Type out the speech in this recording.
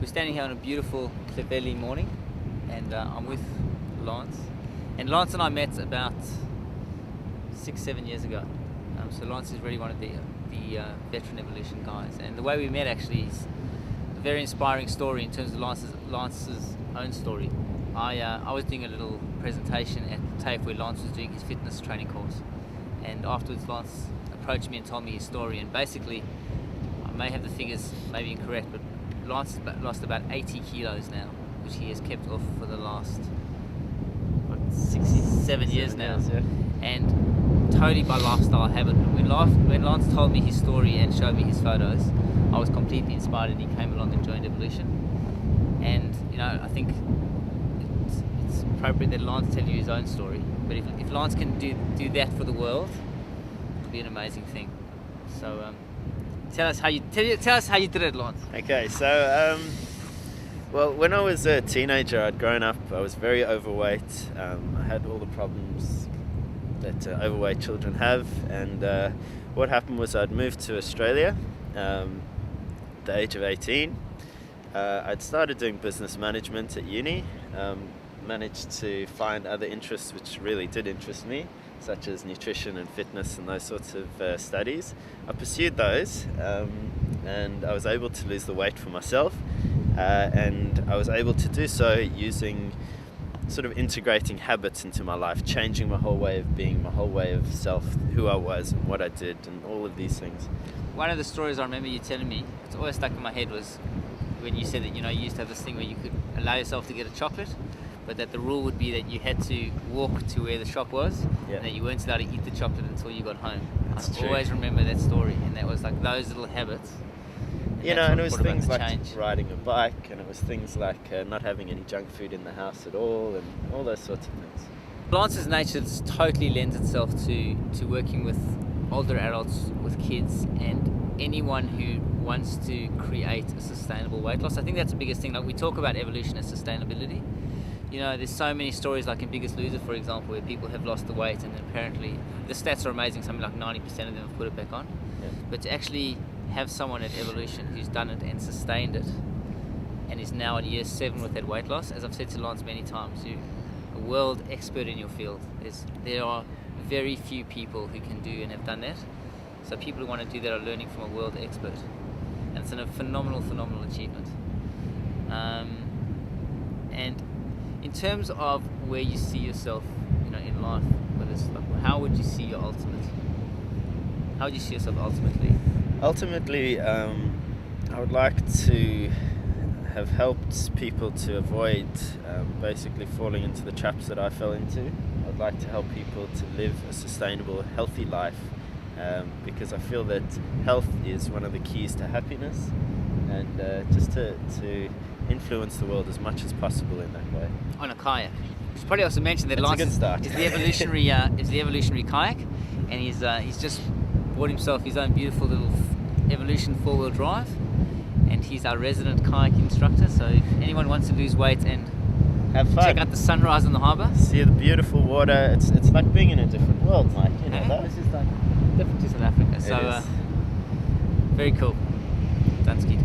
We're standing here on a beautiful Clovelly morning, and I'm with Lance. And Lance and I met about 6-7 years ago. So Lance is really one of the veteran evolution guys. And the way we met actually is a very inspiring story in terms of Lance's own story. I was doing a little presentation at the TAFE where Lance was doing his fitness training course. And afterwards Lance approached me and told me his story. And basically, I may have the figures maybe incorrect, but Lance has lost about 80 kilos now, which he has kept off for the last 67 years now. Yeah. And totally by lifestyle habit. When Lance told me his story and showed me his photos, I was completely inspired, and he came along and joined Evolution. And I think it's appropriate that Lance tell you his own story. But if Lance can do that for the world, it'll be an amazing thing. So tell us how you did it, Lance. Okay, so well, when I was a teenager, I'd grown up. I was very overweight. I had all the problems that overweight children have, and what happened was I'd moved to Australia at the age of 18. I'd started doing business management at uni, managed to find other interests which really did interest me, such as nutrition and fitness and those sorts of studies. I pursued those, and I was able to lose the weight for myself, and I was able to do so using sort of integrating habits into my life, changing my whole way of being, my whole way of self, who I was and what I did, and all of these things. One of the stories I remember you telling me, it's always stuck in my head, was when you said that you used to have this thing where you could allow yourself to get a chocolate, but that the rule would be that you had to walk to where the shop was, Yeah. and that you weren't allowed to eat the chocolate until you got home. That's I true. always remember that story, and that was like those little habits. And it was things like change. riding a bike, and it was things like not having any junk food in the house at all, and all those sorts of things. Lance's nature totally lends itself to working with older adults, with kids, and anyone who wants to create a sustainable weight loss. I think that's the biggest thing. Like, we talk about evolution as sustainability. There's so many stories, like in Biggest Loser, for example, where people have lost the weight, and apparently the stats are amazing. Something like 90% of them have put it back on. Yeah. But to actually have someone at Evolution who's done it and sustained it, and is now in year 7 with that weight loss, as I've said to Lance many times, you're a world expert in your field. There are very few people who can do and have done that. So people who want to do that are learning from a world expert, and it's a phenomenal achievement. And in terms of where you see yourself, in life, whether it's like, how would you see yourself ultimately? Ultimately, I would like to have helped people to avoid basically falling into the traps that I fell into. I'd like to help people to live a sustainable, healthy life, because I feel that health is one of the keys to happiness, and just to influence the world as much as possible in that way. On a kayak. We should probably also mention that That's Lance a good start. is the evolutionary kayak, and he's just bought himself his own beautiful little Evolution 4-wheel drive, and he's our resident kayak instructor. So if anyone wants to lose weight and Have fun. check out the sunrise on the harbour, See the beautiful water. It's like being in a different world, Mike. You know that? this is like different to South Africa. So It is. very cool. Danskid.